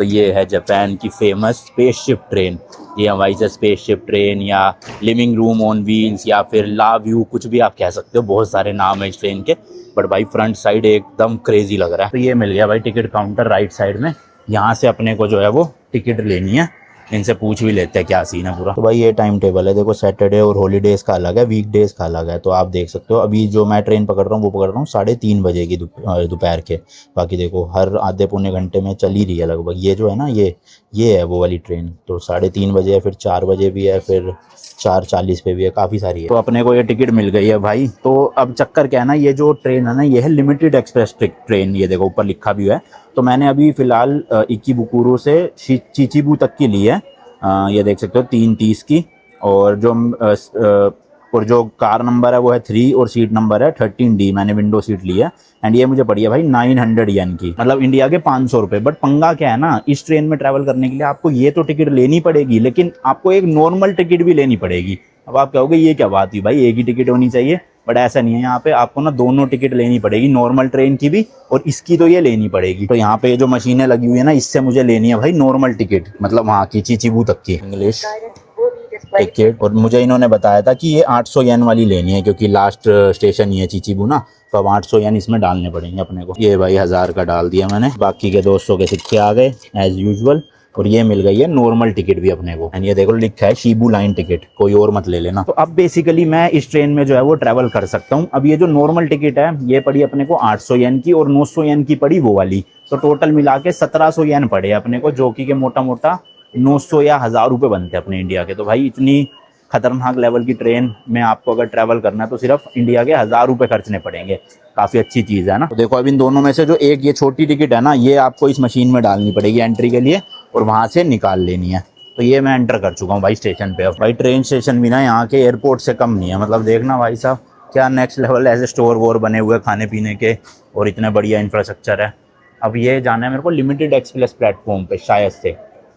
तो ये है जापान की फेमस स्पेसशिप ट्रेन। ये हमारी से स्पेसशिप ट्रेन या लिविंग रूम ऑन व्हील्स या फिर ला व्यू, कुछ भी आप कह सकते हो, बहुत सारे नाम है इस ट्रेन के। बट भाई फ्रंट साइड एकदम क्रेजी लग रहा है। तो ये मिल गया भाई टिकट काउंटर राइट साइड में। यहाँ से अपने को जो है वो टिकट लेनी है। इनसे पूछ भी लेते हैं क्या सीन है पूरा। तो भाई ये टाइम टेबल है, देखो सैटरडे और हॉलीडेज का अलग है, वीकडेज का अलग है। तो आप देख सकते हो अभी जो मैं ट्रेन पकड़ रहा हूँ वो पकड़ रहा हूँ 3:30 बजे की दोपहर के। बाकी देखो हर आधे पौने घंटे में चल ही रही है लगभग। ये जो है ना ये है वो वाली ट्रेन। तो 3:30 बजे है, फिर 4 बजे भी है, फिर 4:40 पे भी है, काफ़ी सारी है। तो अपने को ये टिकट मिल गई है भाई। तो अब चक्कर क्या है ना, ये जो ट्रेन है ना ये है लिमिटेड एक्सप्रेस ट्रेन। ये देखो ऊपर लिखा भी है। तो मैंने अभी फ़िलहाल इकिबुकुरो से चिचिबू तक की ली है। ये देख सकते हो 3:30 की। और जो कार नंबर है वो है 3 और सीट नंबर है 13D। मैंने विंडो सीट ली है। एंड ये मुझे पड़ी है भाई 900 येन की, मतलब इंडिया के 500 रुपये। बट पंगा क्या है ना, इस ट्रेन में ट्रैवल करने के लिए आपको ये तो टिकट लेनी पड़ेगी, लेकिन आपको एक नॉर्मल टिकट भी लेनी पड़ेगी। अब आप कहोगे ये क्या बात हुई भाई, एक ही टिकट होनी चाहिए। बट ऐसा नहीं है, यहाँ पे आपको ना दोनों टिकट लेनी पड़ेगी, नॉर्मल ट्रेन की भी और इसकी तो ये लेनी पड़ेगी। तो यहाँ पे जो मशीनें लगी हुई है ना, इससे मुझे लेनी है भाई नॉर्मल टिकट, मतलब वहाँ की चिचिबू तक की इंग्लिश टिकट। और मुझे इन्होंने बताया था कि ये 800 येन वाली लेनी है, क्योंकि लास्ट स्टेशन ये चिचिबू ना। तो अब 800 येन इसमें डालने पड़ेंगे अपने को। ये भाई 1000 का डाल दिया मैंने, बाकी के 200 के सिक्के आ गए एज यूजुअल। और ये मिल गई है नॉर्मल टिकट भी अपने को। एंड ये देखो लिखा है शिबू लाइन टिकट, कोई और मत ले लेना। तो अब बेसिकली मैं इस ट्रेन में जो है वो ट्रैवल कर सकता हूँ। अब ये जो नॉर्मल टिकट है ये पड़ी अपने को 800 येन की, और 900 येन की पड़ी वो वाली। तो टोटल मिला के 1700 येन पड़े अपने को, जो कि मोटा मोटा 900 या 1000 रुपये बनते हैं अपने इंडिया के। तो भाई इतनी खतरनाक लेवल की ट्रेन में आपको अगर ट्रैवल करना है तो सिर्फ इंडिया के 1000 रुपये खर्चने पड़ेंगे। काफ़ी अच्छी चीज़ है ना। तो देखो अब इन दोनों में से जो एक ये छोटी टिकट है ना, ये आपको इस मशीन में डालनी पड़ेगी एंट्री के लिए, और वहाँ से निकाल लेनी है। तो ये मैं एंटर कर चुका हूँ भाई स्टेशन पे। अब भाई ट्रेन स्टेशन भी ना यहाँ के एयरपोर्ट से कम नहीं है। मतलब देखना भाई साहब क्या नेक्स्ट लेवल ऐसे स्टोर वोर बने हुए खाने पीने के, और इतने बढ़िया इंफ्रास्ट्रक्चर है। अब ये जाना है मेरे को लिमिटेड एक्सप्रेस प्लेटफॉर्म पे, शायद से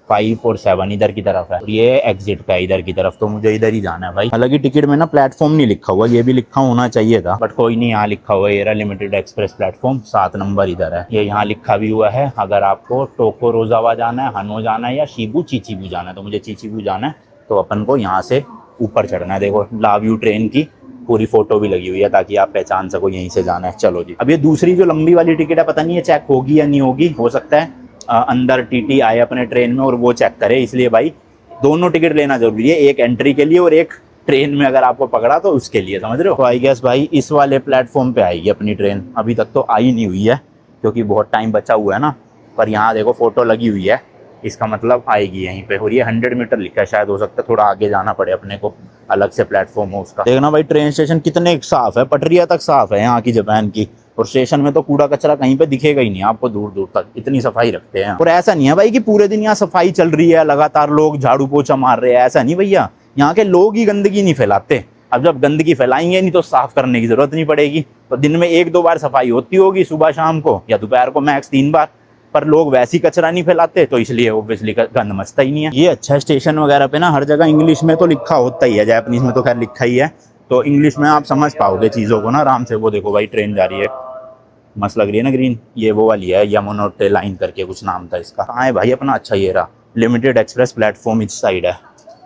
5 और 7 इधर की तरफ है, और ये एग्जिट का इधर की तरफ। तो मुझे इधर ही जाना है भाई। हालांकि टिकट में ना प्लेटफॉर्म नहीं लिखा हुआ, ये भी लिखा होना चाहिए था, बट कोई नहीं, यहाँ लिखा हुआ है ये रहा लिमिटेड एक्सप्रेस प्लेटफॉर्म 7 नंबर इधर है। ये यहाँ लिखा भी हुआ है। अगर आपको टोकोरोजावा जाना है, हनो जाना है, या शिबू चिचिबू जाना है, तो मुझे चिचिबू जाना है। तो अपन को यहाँ से ऊपर चढ़ना है। देखो लाव्यू ट्रेन की पूरी फोटो भी लगी हुई है, ताकि आप पहचान सको यहीं से जाना है। चलो जी, अब ये दूसरी जो लंबी वाली टिकट है, पता नहीं है चेक होगी या नहीं होगी। हो सकता है अंदर टीटी आए अपने ट्रेन में और वो चेक करे, इसलिए भाई दोनों टिकट लेना जरूरी है, एक एंट्री के लिए और एक ट्रेन में अगर आपको पकड़ा तो उसके लिए, समझ रहे हो। तो आई गेस भाई इस वाले प्लेटफॉर्म पे आएगी अपनी ट्रेन। अभी तक तो आई नहीं हुई है क्योंकि बहुत टाइम बचा हुआ है ना। पर यहाँ देखो फोटो लगी हुई है, इसका मतलब आएगी यहीं पे। और ये 100 मीटर लिखा है, शायद हो सकता है थोड़ा आगे जाना पड़े अपने को, अलग से प्लेटफॉर्म हो उसका। देखना भाई ट्रेन स्टेशन कितने साफ है, पटरियाँ तक साफ है यहाँ की जापान की। और स्टेशन में तो कूड़ा कचरा कहीं पे दिखेगा ही नहीं आपको दूर दूर तक, इतनी सफाई रखते हैं। और ऐसा नहीं है भाई कि पूरे दिन यहाँ सफाई चल रही है, लगातार लोग झाड़ू पोछा मार रहे हैं, ऐसा नहीं भैया। यहाँ के लोग ही गंदगी नहीं फैलाते। अब जब गंदगी फैलाएंगे नहीं तो साफ करने की जरूरत नहीं पड़ेगी। तो दिन में 1-2 बार सफाई होती होगी, सुबह शाम को या दोपहर को, मैक्स 3 बार। पर लोग वैसी कचरा नहीं फैलाते, तो इसलिए ऑब्वियसली गंद मचता ही नहीं है। ये अच्छा स्टेशन वगैरह पे ना हर जगह इंग्लिश में तो लिखा होता ही है, जापानीज में तो खैर लिखा ही है। तो इंग्लिश में आप समझ पाओगे चीज़ों को ना आराम से। वो देखो भाई ट्रेन जा रही है, मस्त लग रही है ना ग्रीन। ये वो वाली है, यामानोटे लाइन करके कुछ नाम था इसका। कहाँ है भाई अपना, अच्छा ये रहा लिमिटेड एक्सप्रेस प्लेटफॉर्म, इस साइड है।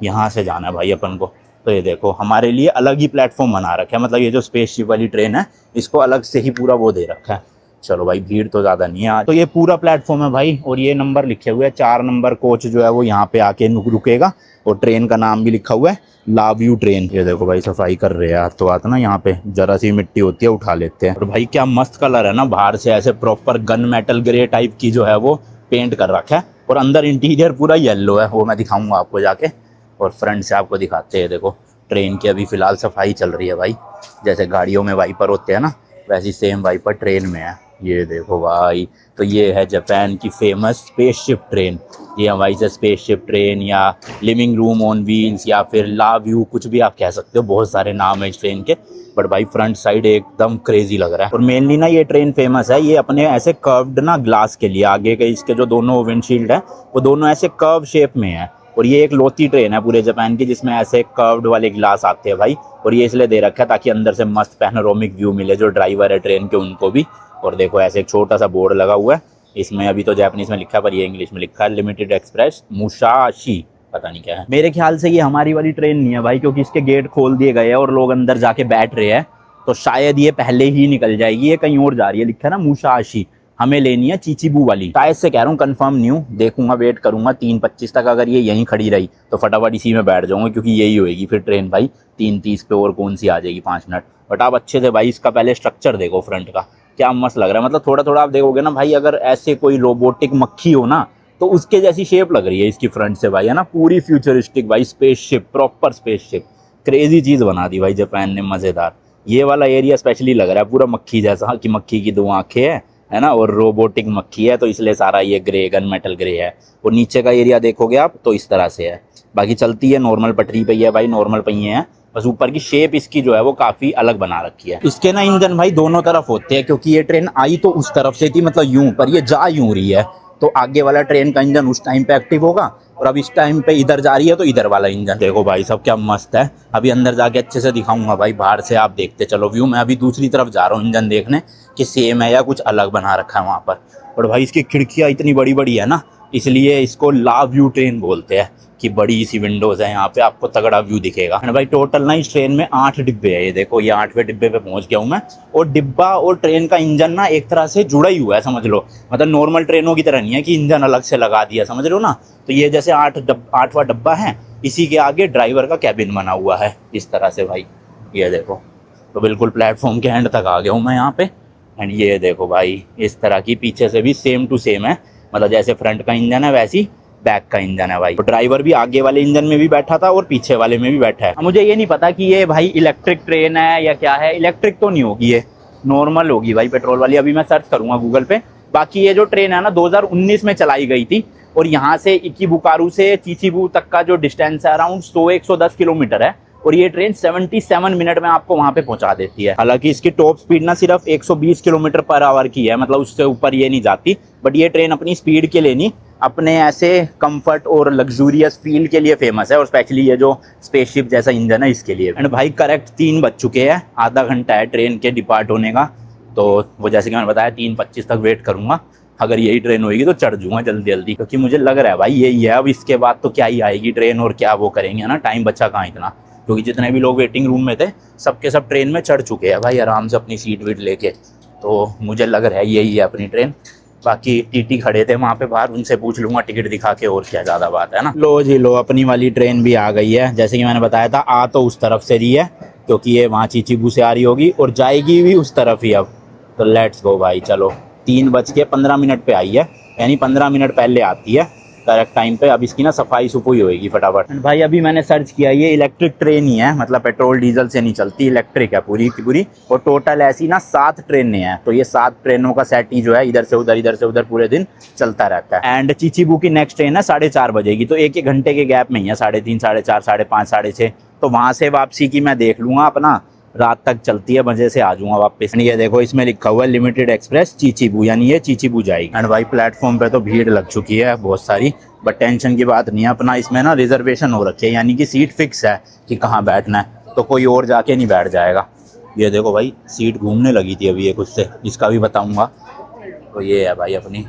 यहाँ से जाना है भाई अपन को। तो ये देखो हमारे लिए अलग ही प्लेटफॉर्म बना रखा है, मतलब ये जो स्पेसशिप वाली ट्रेन है इसको अलग से ही पूरा वो दे रखा है। चलो भाई भीड़ तो ज़्यादा नहीं है आज। तो ये पूरा प्लेटफॉर्म है भाई, और ये नंबर लिखे हुए हैं। 4 नंबर कोच जो है वो यहाँ पे आके रुकेगा, और ट्रेन का नाम भी लिखा हुआ है लाव्यू ट्रेन। ये देखो भाई सफाई कर रहे हैं, तो आता ना यहाँ पे जरा सी मिट्टी होती है उठा लेते हैं। और भाई क्या मस्त कलर है ना, बाहर से ऐसे proper gun metal grey type की जो है वो पेंट कर रखा है, और अंदर इंटीरियर पूरा येलो है। वो मैं दिखाऊंगा आपको जाके, और फ्रंट से आपको दिखाते हैं। देखो ट्रेन की अभी फ़िलहाल सफाई चल रही है भाई। जैसे गाड़ियों में वाइपर होते हैं ना, वैसी सेम वाइपर ट्रेन में है। ये देखो भाई, तो ये है जापान की फेमस स्पेसशिप ट्रेन। ये हमारी से स्पेसशिप ट्रेन या लिविंग रूम ऑन व्हील्स या फिर ला व्यू, कुछ भी आप कह सकते हो, बहुत सारे नाम है इस ट्रेन के। बट भाई फ्रंट साइड एकदम क्रेजी लग रहा है। और मेनली ना ये ट्रेन फेमस है ये अपने ऐसे कर्व्ड ना ग्लास के लिए। आगे के इसके जो दोनों विंडशील्ड है वो दोनों ऐसे कर्व शेप में है। और ये एक लौती ट्रेन है पूरे जापान की जिसमें ऐसे कर्व्ड वाले ग्लास आते हैं भाई। और ये इसलिए दे रखा है ताकि अंदर से मस्त पैनोरामिक व्यू मिले जो ड्राइवर है ट्रेन के उनको भी। और देखो ऐसे एक छोटा सा बोर्ड लगा हुआ है, इसमें अभी तो जापानीज में लिखा, पर ये इंग्लिश में लिखा है लिमिटेड एक्सप्रेस मुसाशी, पता नहीं क्या है। मेरे ख्याल से ये हमारी वाली ट्रेन नहीं है भाई, क्योंकि इसके गेट खोल दिए गए हैं और लोग अंदर जाके बैठ रहे हैं, तो शायद ये पहले ही निकल जाएगी। ये कहीं और जा रही है, लिखा है ना मुसाशी, हमें लेनी है चीचीबू वाली। शायद से कह रहा हूँ, कंफर्म नहीं हूँ, देखूंगा, वेट करूंगा 3:25 तक। अगर ये यहीं खड़ी रही तो फटाफट इसी में बैठ जाऊंगा, क्योंकि यही होएगी फिर ट्रेन भाई 3:30 पे, और कौन सी आ जाएगी 5 मिनट। बट आप अच्छे से भाई इसका पहले स्ट्रक्चर देखो फ्रंट का, क्या मस्त लग रहा है। मतलब थोड़ा थोड़ा आप देखोगे ना भाई, अगर ऐसे कोई रोबोटिक मक्खी हो ना, तो उसके जैसी शेप लग रही है इसकी फ्रंट से भाई, है ना, पूरी फ्यूचरिस्टिक भाई, स्पेसशिप, प्रॉपर स्पेसशिप। क्रेजी चीज बना दी भाई जापान ने, मजेदार। ये वाला एरिया स्पेशली लग रहा है पूरा मक्खी जैसा, कि मक्खी की 2 आंखें है ना, और रोबोटिक मक्खी है, तो इसलिए सारा ये ग्रे, गन मेटल ग्रे है। और नीचे का एरिया देखोगे आप तो इस तरह से है। बाकी चलती है नॉर्मल पटरी पे ही है भाई, नॉर्मल पहिए हैं, बस ऊपर की शेप इसकी जो है वो काफी अलग बना रखी है। इसके ना इंजन भाई दोनों तरफ होते हैं, क्योंकि ये ट्रेन आई तो उस तरफ से थी, मतलब यूं, पर ये जा यूं रही है, तो आगे वाला ट्रेन का इंजन उस टाइम पे एक्टिव होगा, और अब इस टाइम पे इधर जा रही है तो इधर वाला इंजन। देखो भाई सब क्या मस्त है। अभी अंदर जाके अच्छे से दिखाऊंगा भाई, बाहर से आप देखते चलो व्यू। मैं अभी दूसरी तरफ जा रहा हूँ इंजन देखने कि सेम है या कुछ अलग बना रखा है वहाँ पर। और भाई इसकी खिड़कियाँ इतनी बड़ी बड़ी है ना, इसलिए इसको ला व्यू ट्रेन बोलते हैं, कि बड़ी सी विंडोज है यहाँ पे, आपको तगड़ा व्यू दिखेगा। भाई टोटल ना इस ट्रेन में 8 डिब्बे है, ये देखो, ये 8वें डिब्बे पे पहुंच गया हूँ मैं। और डिब्बा और ट्रेन का इंजन ना एक तरह से जुड़ा ही हुआ है, समझ लो। मतलब नॉर्मल ट्रेनों की तरह नहीं है कि इंजन अलग से लगा दिया, समझ लो ना। तो ये जैसे 8वां डब्बा है, इसी के आगे ड्राइवर का कैबिन बना हुआ है इस तरह से भाई, ये देखो। तो बिल्कुल प्लेटफॉर्म के एंड तक आ गया हूँ मैं यहाँ पे। एंड ये देखो भाई, इस तरह की पीछे से भी सेम टू सेम है, मतलब जैसे फ्रंट का इंजन है वैसी बैक का इंजन है भाई। तो ड्राइवर भी आगे वाले इंजन में भी बैठा था और पीछे वाले में भी बैठा है। मुझे ये नहीं पता कि ये भाई इलेक्ट्रिक ट्रेन है या क्या है। इलेक्ट्रिक तो नहीं होगी, ये नॉर्मल होगी भाई, पेट्रोल वाली। अभी मैं सर्च करूंगा गूगल पे। बाकी ये जो ट्रेन है ना 2019 में चलाई गई थी, और यहाँ से इकिबुकारू से चीचीबू तक का जो डिस्टेंस है अराउंड 100-110 किलोमीटर है, और ये ट्रेन 77 मिनट में आपको वहां पे पहुंचा देती है। हालांकि इसकी टॉप स्पीड ना सिर्फ 120 किलोमीटर पर आवर की है, मतलब उससे ऊपर ये नहीं जाती। बट ये ट्रेन अपनी स्पीड के लिए नहीं, अपने ऐसे कंफर्ट और लग्जूरियस फील के लिए फेमस है, और स्पेशली ये जो स्पेसशिप जैसा इंजन है इसके लिए। एंड भाई करेक्ट 3 बज चुके हैं, आधा घंटा है ट्रेन के डिपार्ट होने का। तो वो जैसे कि मैंने बताया 3:25 तक वेट करूंगा। अगर यही ट्रेन होगी तो चढ़ जाऊंगा जल्दी जल्दी, क्योंकि मुझे लग रहा है भाई यही है। अब इसके बाद तो क्या ही आएगी ट्रेन, और क्या वो करेंगे, है ना, टाइम बचा कहाँ इतना। क्योंकि जितने भी लोग वेटिंग रूम में थे सबके सब ट्रेन में चढ़ चुके हैं भाई, आराम से अपनी सीट वीट लेके। तो मुझे लग रहा है यही है अपनी ट्रेन। बाकी टीटी खड़े थे वहाँ पे बाहर, उनसे पूछ लूंगा टिकट दिखा के, और क्या ज़्यादा बात है ना। लो जी लो, अपनी वाली ट्रेन भी आ गई है। जैसे कि मैंने बताया था, आ तो उस तरफ से रही है, क्योंकि ये वहाँ चीचीबू से आ रही होगी, और जाएगी भी उस तरफ ही अब। तो लेट्स गो भाई, चलो। 3:15 पे आई है, यानी 15 मिनट पहले आती है करेक्ट टाइम पे। अब इसकी ना सफाई सुफाई होएगी फटाफट। भाई अभी मैंने सर्च किया, ये इलेक्ट्रिक ट्रेन ही है, मतलब पेट्रोल डीजल से नहीं चलती, इलेक्ट्रिक है पूरी की पूरी। और टोटल ऐसी ना 7 ट्रेनें हैं, तो ये 7 ट्रेनों का सेट ही जो है इधर से उधर पूरे दिन चलता रहता है। एंड चीचीबू की नेक्स्ट ट्रेन है 4:30 बजे की, तो 1-1 घंटे के गैप में ही है, 3:30, 4:30, 5:30, 6:30। तो वहाँ से वापसी की मैं देख लूंगा अपना, रात तक चलती है, मजे से आ जाऊंगा वापस। ये देखो इसमें लिखा हुआ है लिमिटेड एक्सप्रेस चीचीबू, यानी ये चीचीबू जाएगी। एंड भाई प्लेटफॉर्म पे तो भीड़ लग चुकी है बहुत सारी, बट टेंशन की बात नहीं है। अपना इसमें ना रिजर्वेशन हो रखी है, यानी कि सीट फिक्स है कि कहाँ बैठना है, तो कोई और जाके नहीं बैठ जाएगा। ये देखो भाई सीट घूमने लगी थी अभी एक, उससे इसका भी बताऊँगा। तो ये है भाई अपनी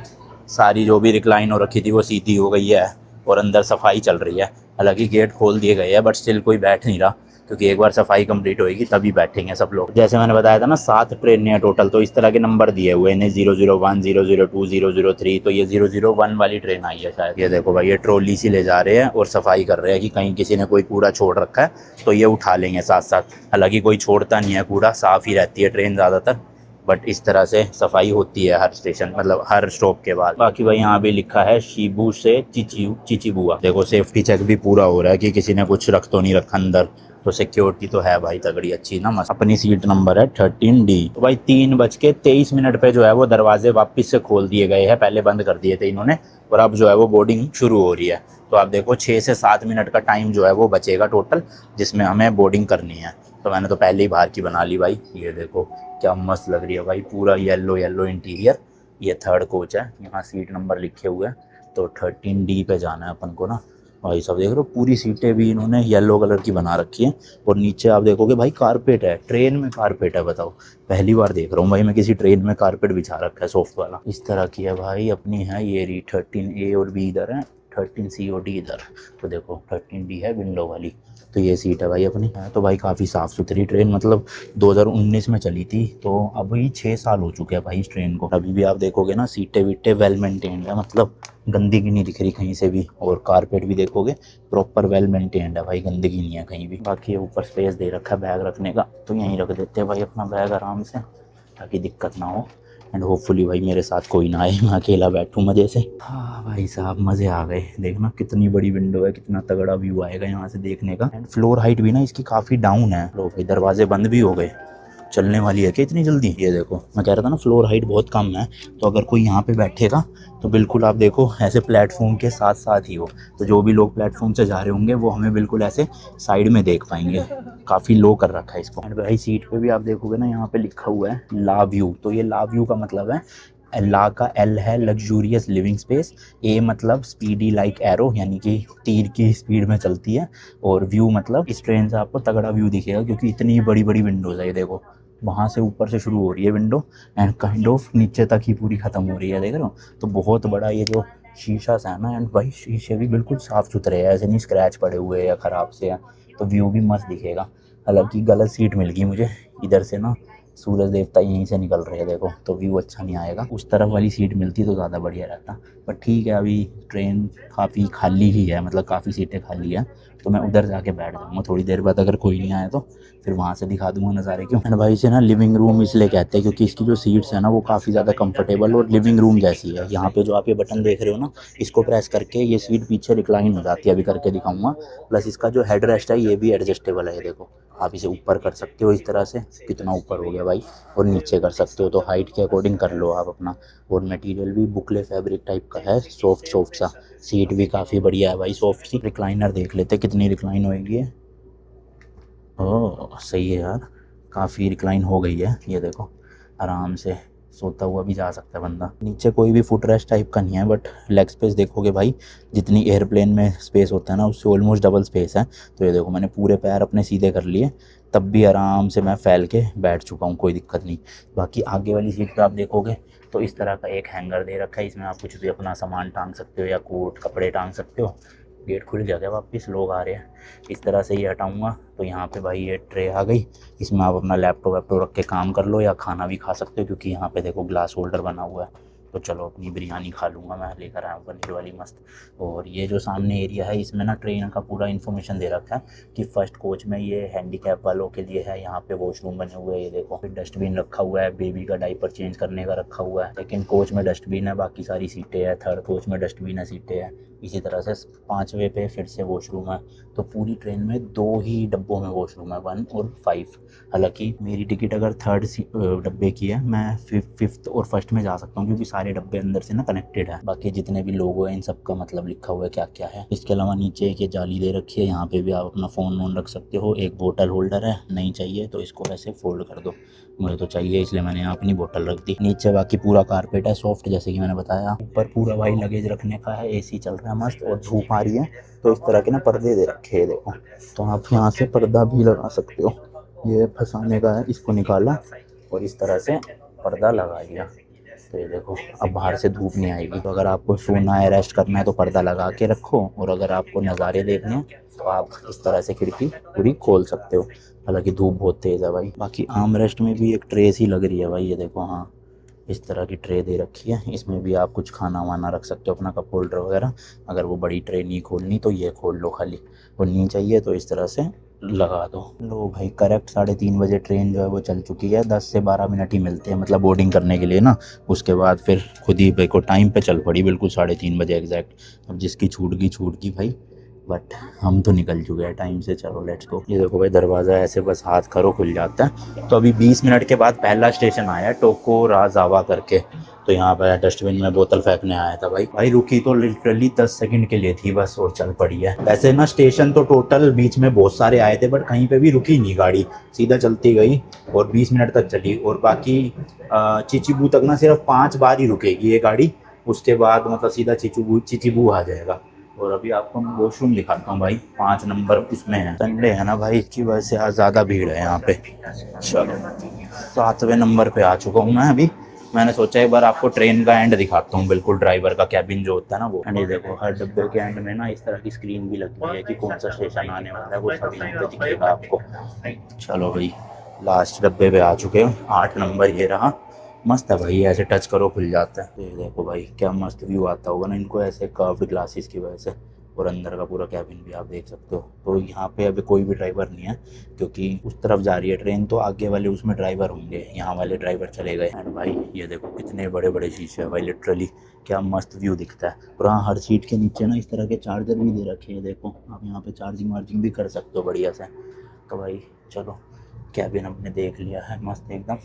सारी जो भी रिक्लाइन हो रखी थी वो सीधी हो गई है, और अंदर सफाई चल रही है। हालांकि गेट खोल दिए गए हैं, बट स्टिल कोई बैठ नहीं रहा, क्योंकि एक बार सफाई कंप्लीट होएगी तभी बैठेंगे सब लोग। जैसे मैंने बताया था ना 7 ट्रेनें हैं टोटल, तो इस तरह के नंबर दिए हुए हैं 001, 002, 003। तो ये 001 वाली ट्रेन आई है शायद। ये देखो भाई ये ट्रॉली सी ले जा रहे हैं और सफाई कर रहे हैं कि कहीं किसी ने कोई कूड़ा छोड़ रखा है तो ये उठा लेंगे साथ साथ। हालांकि कोई छोड़ता नहीं है कूड़ा, साफ़ ही रहती है ट्रेन ज़्यादातर, बट इस तरह से सफाई होती है हर स्टेशन, मतलब हर स्टॉप के बाद। बाकी भाई यहाँ भी लिखा है शिबू से चीचीबुआ। देखो सेफ्टी चेक भी पूरा हो रहा है कि किसी ने कुछ रख तो नहीं रखा अंदर, तो सिक्योरिटी तो है भाई तगड़ी अच्छी ना मस्त। अपनी सीट नंबर है 13D। तो भाई 3:23 पे जो है वो दरवाजे वापस से खोल दिए गए हैं, पहले बंद कर दिए थे इन्होंने, और अब जो है वो बोर्डिंग शुरू हो रही है। तो आप देखो 6 से 7 मिनट का टाइम जो है वो बचेगा टोटल, जिसमें हमें बोर्डिंग करनी है। तो मैंने तो पहले ही बाहर की बना ली भाई। ये देखो क्या मस्त लग रही है भाई, पूरा येलो येलो इंटीरियर। ये 3rd कोच है, यहाँ सीट नंबर लिखे हुए हैं। तो 13D पे जाना है अपन को ना। भाई साहब देख रहे हो, पूरी सीटें भी इन्होंने येलो कलर की बना रखी हैं। और नीचे आप देखोगे भाई कारपेट है, ट्रेन में कारपेट है, बताओ। पहली बार देख रहा हूँ भाई मैं किसी ट्रेन में कारपेट बिछा रखा है सॉफ्ट वाला। इस तरह की है भाई अपनी है ये रही 13A और B इधर है, 13C और D इधर। तो देखो 13D है विंडो वाली। तो ये सीट है भाई अपनी। है तो भाई काफ़ी साफ़ सुथरी ट्रेन, मतलब 2019 में चली थी, तो अभी 6 साल हो चुके हैं भाई इस ट्रेन को। अभी भी आप देखोगे ना सीटें वीटें वेल मेंटेन्ड है, मतलब गंदगी नहीं दिख रही कहीं से भी। और कारपेट भी देखोगे प्रॉपर वेल मेंटेन्ड है भाई, गंदगी नहीं है कहीं भी। बाकी ऊपर स्पेस दे रखा है बैग रखने का, तो यहीं रख देते हैं भाई अपना बैग आराम से, ताकि दिक्कत ना हो। एंड होपफुली भाई मेरे साथ कोई ना आए, मैं अकेला बैठूँ मज़े से। हाँ भाई साहब मज़े आ गए। देखना कितनी बड़ी विंडो है, कितना तगड़ा व्यू आएगा यहाँ से देखने का। एंड फ्लोर हाइट भी ना इसकी काफ़ी डाउन है। लो भाई दरवाजे बंद भी हो गए। चलने वाली है क्या इतनी जल्दी? ये देखो मैं कह रहा था ना फ्लोर हाइट बहुत कम है, तो अगर कोई यहाँ पे बैठेगा तो बिल्कुल आप देखो ऐसे प्लेटफॉर्म के साथ साथ ही हो, तो जो भी लोग प्लेटफॉर्म से जा रहे होंगे वो हमें बिल्कुल ऐसे साइड में देख पाएंगे। काफ़ी लो कर रखा है इसको। एंड भाई सीट पे भी आप देखोगे ना यहाँ पे लिखा हुआ है ला व्यू। तो ये ला व्यू का मतलब है, ला का एल है लग्जूरियस लिविंग स्पेस, ए मतलब स्पीडी लाइक एरो यानी कि तीर की स्पीड में चलती है, और व्यू मतलब इस ट्रेन से आपको तगड़ा व्यू दिखेगा क्योंकि इतनी बड़ी बड़ी विंडोज़ है। ये देखो वहाँ से ऊपर से शुरू हो रही है विंडो एंड काइंड ऑफ नीचे तक ही पूरी ख़त्म हो रही है, देख रहे हो। तो बहुत बड़ा ये जो शीशा सा है ना, एंड भाई शीशे भी बिल्कुल साफ़ सुथरे हैं, ऐसे नहीं स्क्रैच पड़े हुए या ख़राब से हैं। तो व्यू भी मस्त दिखेगा। हालांकि गलत सीट मिल गई मुझे, इधर से ना सूरज देवता यहीं से निकल रहे हैं देखो, तो व्यू अच्छा नहीं आएगा। उस तरफ वाली सीट मिलती तो ज़्यादा बढ़िया रहता। पर ठीक है अभी ट्रेन काफ़ी खाली ही है, मतलब काफ़ी सीटें खाली है, तो मैं उधर जाके बैठ जाऊँगा थोड़ी देर बाद। अगर कोई नहीं आया तो फिर वहाँ से दिखा दूँगा नज़ारे। क्यों एंड भाई से ना लिविंग रूम इसलिए कहते हैं क्योंकि इसकी जो सीट्स है ना वो काफ़ी ज़्यादा कंफर्टेबल और लिविंग रूम जैसी है। यहाँ पे जो आप ये बटन देख रहे हो ना, इसको प्रेस करके ये सीट पीछे रिक्लाइन हो जाती है, अभी करके दिखाऊंगा। प्लस इसका जो हेड रेस्ट है ये भी एडजस्टेबल है, ये देखो आप इसे ऊपर कर सकते हो इस तरह से, कितना ऊपर हो गया भाई, और नीचे कर सकते हो, तो हाइट के अकॉर्डिंग कर लो आप अपना। और मटेरियल भी बुकले फैब्रिक टाइप का है, सॉफ्ट सॉफ्ट सा। सीट भी काफ़ी बढ़िया है भाई, सॉफ्ट सी। रिक्लाइनर देख लेते कितनी रिक्लाइन होएगी। ओह सही है यार, काफ़ी रिक्लाइन हो गई है। ये देखो आराम से सोता हुआ भी जा सकता है बंदा। नीचे कोई भी फुट रेस्ट टाइप का नहीं है, बट लेग स्पेस देखोगे भाई जितनी एयरप्लेन में स्पेस होता है ना उससे ऑलमोस्ट डबल स्पेस है। तो ये देखो मैंने पूरे पैर अपने सीधे कर लिए, तब भी आराम से मैं फैल के बैठ चुका हूँ, कोई दिक्कत नहीं। बाकी आगे वाली सीट पर आप देखोगे तो इस तरह का एक हैंगर दे रखा है, इसमें आप कुछ भी अपना सामान टांग सकते हो या कोट कपड़े टांग सकते हो। गेट खुल गया क्या? वापस लोग आ रहे हैं। इस तरह से ये हटाऊंगा तो यहाँ पे भाई ये ट्रे आ गई, इसमें आप अपना लैपटॉप वैपटॉप रख के काम कर लो या खाना भी खा सकते हो, क्योंकि यहाँ पे देखो ग्लास होल्डर बना हुआ है। तो चलो अपनी बिरयानी खा लूँगा, मैं लेकर आया हूँ पनीर वाली मस्त। और ये जो सामने एरिया है इसमें ना ट्रेन का पूरा इन्फॉर्मेशन दे रखा है कि फर्स्ट कोच में ये हैंडीकैप वालों के लिए है, यहाँ पे वॉशरूम बने हुए हैं, ये देखो फिर डस्टबिन रखा हुआ है, बेबी का डाइपर चेंज करने का रखा हुआ है। सेकेंड कोच में डस्टबिन है, बाकी सारी सीटें हैं। थर्ड कोच में डस्टबिन है, सीटें हैं। इसी तरह से पाँचवें पे फिर से वॉशरूम है। तो पूरी ट्रेन में 2 ही डब्बों में वॉशरूम है, 1 और 5। हालांकि मेरी टिकट अगर थर्ड डब्बे की है, मैं फिफ्थ और फर्स्ट में जा सकता हूँ क्योंकि सारे डब्बे अंदर से ना कनेक्टेड है। बाकी जितने भी लोगो हैं इन सब का मतलब लिखा हुआ है क्या क्या है। इसके अलावा नीचे एक ये जाली दे रखी है, यहाँ पे भी आप अपना फ़ोन वोन रख सकते हो। एक बोतल होल्डर है, नहीं चाहिए तो इसको वैसे फोल्ड कर दो, मुझे तो चाहिए इसलिए मैंने यहाँ अपनी बोतल रख दी। नीचे बाकी पूरा कारपेट है सॉफ्ट, जैसे कि मैंने बताया। ऊपर पूरा भाई लगेज रखने का है, एसी चल रहा है मस्त, और धूप आ रही है तो इस तरह के ना पर्दे दे रखे हैं देखो, तो आप यहाँ से पर्दा भी लगा सकते हो। ये फंसाने का है, इसको निकाला और इस तरह से पर्दा लगा दिया। तो ये देखो अब बाहर से धूप नहीं आएगी। तो अगर आपको सोना है, रेस्ट करना है तो पर्दा लगा के रखो, और अगर आपको नज़ारे देखने हैं तो आप इस तरह से खिड़की पूरी खोल सकते हो। हालांकि धूप बहुत तेज़ है भाई। बाकी आर्म रेस्ट में भी एक ट्रे सी लग रही है भाई, ये देखो। हाँ इस तरह की ट्रे दे रखी है, इसमें भी आप कुछ खाना वाना रख सकते हो, अपना कप होल्डर वगैरह। अगर वो बड़ी ट्रे नहीं खोलनी तो ये खोल लो खाली, और नहीं चाहिए तो इस तरह से लगा दो। लो भाई करेक्ट 3:30 बजे ट्रेन जो है वो चल चुकी है। 10 से 12 मिनट ही मिलते हैं मतलब बोर्डिंग करने के लिए ना, उसके बाद फिर खुद ही भाई को टाइम पे चल पड़ी, बिल्कुल 3:30 बजे एग्जैक्ट। अब जिसकी छूट गई भाई, बट हम तो निकल चुके हैं टाइम से। चलो लेट्स गो। ये देखो भाई दरवाज़ा ऐसे बस हाथ करो खुल जाता है। तो अभी 20 मिनट के बाद पहला स्टेशन आया टोको राजावा करके। तो यहाँ पर डस्टबिन में बोतल फेंकने आया था भाई रुकी तो लिटरली 10 सेकंड के लिए थी बस, और चल पड़ी है। वैसे ना स्टेशन तो टोटल बीच में बहुत सारे आए थे, बट कहीं पे भी रुकी नहीं गाड़ी, सीधा चलती गई और 20 मिनट तक चली। और बाकी चिचिबू तक ना सिर्फ 5 बार ही रुकेगी ये गाड़ी, उसके बाद मतलब सीधा चिचिबू आ जाएगा। और अभी आपको मैं वॉशरूम दिखाता हूँ भाई, 5 नंबर उसमें है। संडे है ना भाई, इसकी वजह से आज ज़्यादा भीड़ है यहाँ पे। चलो 7वें नंबर पे आ चुका हूँ मैं अभी। मैंने सोचा एक बार आपको ट्रेन का एंड दिखाता हूँ, बिल्कुल ड्राइवर का कैबिन जो होता है ना वो। एंड ये देखो हर डब्बे के एंड में ना इस तरह की स्क्रीन भी लगी हुई है कि कौन सा स्टेशन आने वाला है, वो सब यहाँ पे दिखेगा आपको। चलो भाई लास्ट डब्बे पे आ चुके हो, 8 नंबर ये रहा। मस्त है भाई, ऐसे टच करो खुल जाता है। ये देखो भाई क्या मस्त व्यू आता होगा ना इनको ऐसे कर्व्ड ग्लासेस की वजह से। और अंदर का पूरा कैबिन भी आप देख सकते हो। तो यहाँ पे अभी कोई भी ड्राइवर नहीं है क्योंकि उस तरफ जा रही है ट्रेन, तो आगे वाले उसमें ड्राइवर होंगे, यहाँ वाले ड्राइवर चले गए। एंड भाई ये देखो कितने बड़े बड़े शीशे हैं भाई, लिटरली क्या मस्त व्यू दिखता है। और हाँ हर सीट के नीचे ना इस तरह के चार्जर भी दे रखे हैं, देखो आप यहाँ पे चार्जिंग वार्जिंग भी कर सकते हो बढ़िया से। तो भाई चलो कैबिन हमने देख लिया है मस्त एकदम।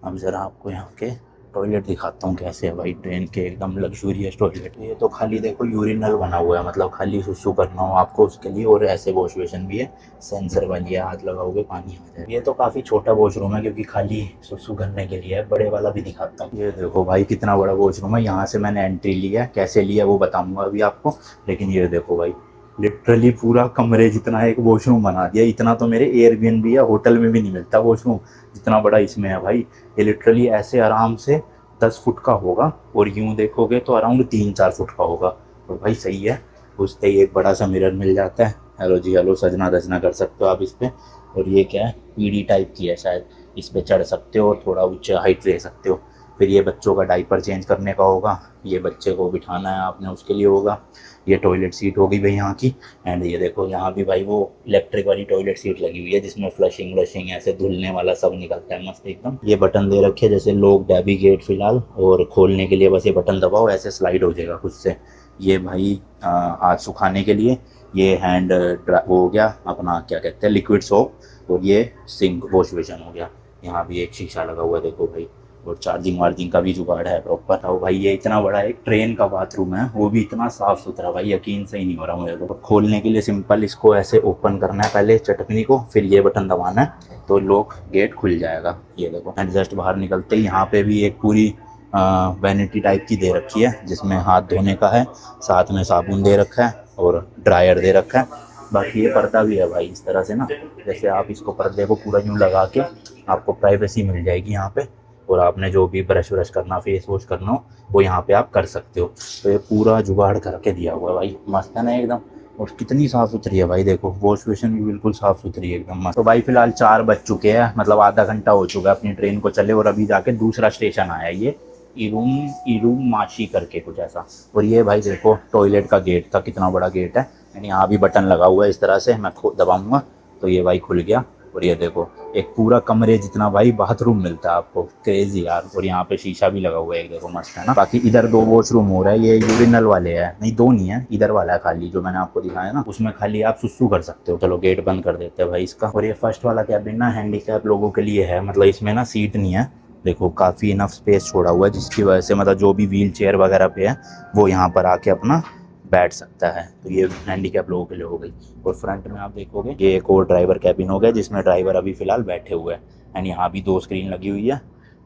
अब ज़रा आपको यहाँ के टॉयलेट दिखाता हूँ कैसे है भाई ट्रेन के, एकदम लग्जूरियस टॉयलेट। ये तो खाली देखो यूरिनल बना हुआ है, मतलब खाली सुसु करना हो आपको उसके लिए, और ऐसे वॉश बेसिन भी है, सेंसर वाली है, हाथ लगाओगे पानी आ जाए। ये तो काफ़ी छोटा वॉशरूम है क्योंकि खाली सुसु करने के लिए है। बड़े वाला भी दिखाता हूँ, ये देखो भाई कितना बड़ा वॉशरूम है। यहाँ से मैंने एंट्री लिया, कैसे लिया वो बताऊँगा अभी आपको, लेकिन ये देखो भाई लिटरली पूरा कमरे जितना एक वॉशरूम बना दिया। इतना तो मेरे एयरबीएनबी या होटल में भी नहीं मिलता वॉशरूम जितना बड़ा इसमें है भाई। ये लिटरली ऐसे आराम से 10 फुट का होगा, और यूं देखोगे तो अराउंड 3-4 फुट का होगा। और भाई सही है, उससे ही एक बड़ा सा मिरर मिल जाता है। हेलो जी हेलो, सजना धजना कर सकते हो आप इस पर। और ये क्या है, पीढ़ी टाइप की है शायद, इस पर चढ़ सकते हो और थोड़ा ऊंचा हाइट ले सकते हो। फिर ये बच्चों का डाइपर चेंज करने का होगा, ये बच्चे को बिठाना है आपने उसके लिए होगा। ये टॉयलेट सीट हो गई भाई यहाँ की। एंड ये देखो यहाँ भी भाई वो इलेक्ट्रिक वाली टॉयलेट सीट लगी हुई है जिसमें फ्लशिंग व्लशिंग ऐसे धुलने वाला सब निकलता है मस्त एकदम। ये बटन दे रखे जैसे लोग नेविगेट फिलहाल, और खोलने के लिए बस ये बटन दबाओ ऐसे स्लाइड हो जाएगा खुद से। ये भाई हाथ सुखाने के लिए, ये हैंड वो हो गया अपना क्या कहते हैं लिक्विड सोप, और ये सिंक वॉश बेसिन हो गया। यहाँ भी एक शीशा लगा हुआ है देखो भाई, और चार्जिंग वार्जिंग का भी जुगाड़ है प्रॉपर। तो भाई ये इतना बड़ा एक ट्रेन का बाथरूम है, वो भी इतना साफ सुथरा भाई, यकीन से ही नहीं हो रहा मुझे। तो खोलने के लिए सिंपल इसको ऐसे ओपन करना है पहले चटकनी को, फिर ये बटन दबाना है तो लॉक गेट खुल जाएगा। ये देखो एंड जस्ट बाहर निकलते ही यहाँ पे भी एक पूरी वैनिटी टाइप की दे रखी है जिसमें हाथ धोने का है, साथ में साबुन दे रखा है और ड्रायर दे रखा है। बाकी ये पर्दा भी है भाई इस तरह से ना, जैसे आप इसको पर्दे को पूरा यूँ लगा के आपको प्राइवेसी मिल जाएगी यहाँ पे, और आपने जो भी ब्रश व्रश करना फेस वॉश करना हो वो यहाँ पे आप कर सकते हो। तो ये पूरा जुगाड़ करके दिया हुआ है भाई, मस्त है ना एकदम। और कितनी साफ़ सुथरी है भाई, देखो वॉश बेसिन भी बिल्कुल साफ़ सुथरी है एकदम मस्त। तो भाई फिलहाल 4 बज चुके हैं, मतलब आधा घंटा हो चुका है अपनी ट्रेन को चले, और अभी जाके दूसरा स्टेशन आया ये इरूम माशी करके कुछ ऐसा। और ये भाई देखो टॉयलेट का गेट था, कितना बड़ा गेट है। यानी यहाँ भी बटन लगा हुआ है इस तरह से, मैं दबाऊँगा तो ये भाई खुल गया। और ये देखो एक पूरा कमरे जितना भाई बाथरूम मिलता है आपको, क्रेजी यार। और यहाँ पे शीशा भी लगा हुआ है एक, देखो मस्त है ना। बाकी इधर 2 वॉशरूम हो रहा है, ये यूरिनल वाले हैं, नहीं 2 नहीं है, इधर वाला है खाली जो मैंने आपको दिखाया ना, उसमें खाली आप सुसु कर सकते हो। चलो गेट बंद कर देते हैं भाई इसका। और ये फर्स्ट वाला कैबिन ना हैंडीकैप लोगों के लिए है, मतलब इसमें ना सीट नहीं है, देखो काफ़ी इनफ स्पेस छोड़ा हुआ है जिसकी वजह से मतलब जो भी व्हील चेयर वगैरह पे है वो यहाँ पर आके अपना बैठ सकता है। तो ये हैंडीकैप लोगों के लिए हो गई। और फ्रंट में आप देखोगे ये एक और ड्राइवर कैबिन हो गया जिसमें ड्राइवर अभी फ़िलहाल बैठे हुए हैं। एंड यहाँ भी 2 स्क्रीन लगी हुई है,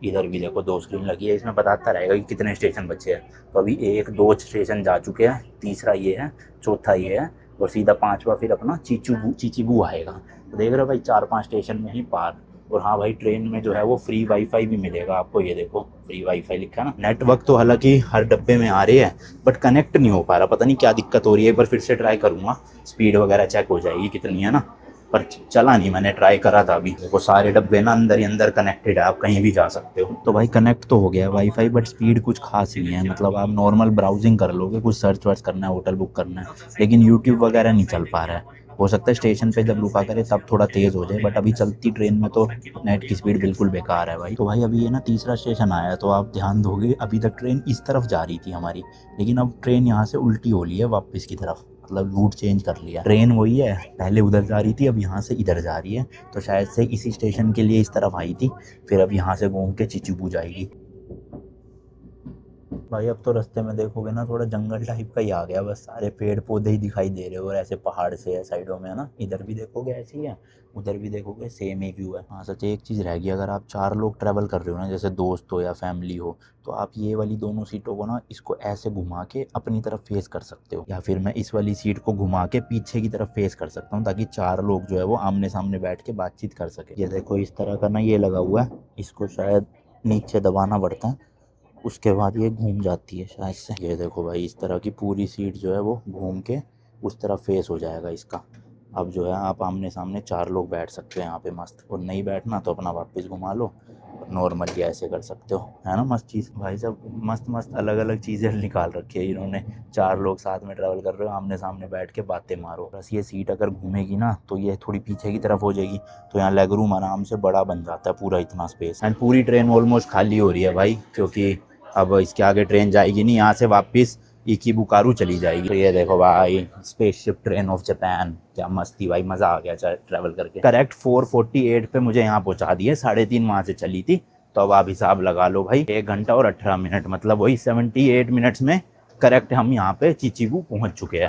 इधर भी देखो 2 स्क्रीन लगी है, इसमें बताता रहेगा कि कितने स्टेशन बचे हैं। तो अभी 1-2 स्टेशन जा चुके हैं, तीसरा ये है, चौथा ये है, और सीधा 5वां फिर अपना चीचीबू आएगा। तो देख रहे हो भाई 4-5 स्टेशन में ही पार। और हाँ भाई ट्रेन में जो है वो फ्री वाईफाई भी मिलेगा आपको, ये देखो फ्री वाईफाई लिखा है ना। नेटवर्क तो हालांकि हर डब्बे में आ रही है बट कनेक्ट नहीं हो पा रहा, पता नहीं क्या दिक्कत हो रही है। एक बार फिर से ट्राई करूँगा, स्पीड वगैरह चेक हो जाएगी कितनी है ना, पर चला नहीं, मैंने ट्राई करा था अभी। देखो सारे डब्बे ना अंदर ही अंदर कनेक्टेड है, आप कहीं भी जा सकते हो। तो भाई कनेक्ट तो हो गया है वाईफाई, बट स्पीड कुछ खास नहीं है, मतलब आप नॉर्मल ब्राउजिंग कर लोगे, कुछ सर्च वर्च करना है, होटल बुक करना है, लेकिन यूट्यूब वगैरह नहीं चल पा रहा है। हो सकता है स्टेशन पे जब रुका करे तब थोड़ा तेज़ हो जाए, बट अभी चलती ट्रेन में तो नेट की स्पीड बिल्कुल बेकार है भाई। तो भाई अभी ये ना तीसरा स्टेशन आया, तो आप ध्यान दोगे अभी तक ट्रेन इस तरफ जा रही थी हमारी, लेकिन अब ट्रेन यहाँ से उल्टी हो ली है वापस की तरफ, मतलब रूट चेंज कर लिया। ट्रेन वही है, पहले उधर जा रही थी अब यहाँ से इधर जा रही है। तो शायद से इसी स्टेशन के लिए इस तरफ आई थी, फिर अब यहाँ से घूम के चिचुबू जाएगी। भाई अब तो रास्ते में देखोगे ना थोड़ा जंगल टाइप का ही आ गया, बस सारे पेड़ पौधे ही दिखाई दे रहे हो और ऐसे पहाड़ से है साइडों में, है ना। इधर भी देखोगे ऐसे ही है, उधर भी देखोगे सेम ही व्यू है। हाँ सच एक चीज़ रह गई, अगर आप 4 लोग ट्रैवल कर रहे हो ना, जैसे दोस्त हो या फैमिली हो, तो आप ये वाली दोनों सीटों को ना इसको ऐसे घुमा के अपनी तरफ फेस कर सकते हो, या फिर मैं इस वाली सीट को घुमा के पीछे की तरफ फेस कर सकता हूँ, ताकि 4 लोग जो है वो आमने सामने बैठ के बातचीत कर सके। ये देखो इस तरह का ना ये लगा हुआ है, इसको शायद नीचे दबाना पड़ता है, उसके बाद ये घूम जाती है शायद से। ये देखो भाई इस तरह की पूरी सीट जो है वो घूम के उस तरह फेस हो जाएगा इसका। अब जो है आप आमने सामने 4 लोग बैठ सकते हो यहाँ पे मस्त, और नहीं बैठना तो अपना वापस घुमा लो, नॉर्मली ऐसे कर सकते हो, है ना मस्त चीज़। भाई सब मस्त मस्त अलग अलग चीज़ें निकाल रखी है इन्होंने। 4 लोग साथ में ट्रैवल कर रहे हो, आमने सामने बैठ के बातें मारो। बस ये सीट अगर घूमेगी ना तो ये थोड़ी पीछे की तरफ हो जाएगी, तो यहाँ लेग रूम आराम से बड़ा बन जाता है पूरा, इतना स्पेस। एंड पूरी ट्रेन ऑलमोस्ट खाली हो रही है भाई, क्योंकि अब इसके आगे ट्रेन जाएगी नहीं, यहाँ से वापस इकिबुकारू चली जाएगी। तो ये देखो भाई स्पेसशिप ट्रेन ऑफ जापान, क्या मस्ती भाई, मज़ा आ गया ट्रैवल करके। करेक्ट 4:48 पे मुझे यहाँ पहुँचा दिए, 3:30 वहाँ से चली थी। तो अब आप हिसाब लगा लो भाई, 1 घंटा और 18 मिनट, मतलब वही 78 मिनट्स में करेक्ट हम यहाँ पे चिचिबू पहुँच चुके हैं।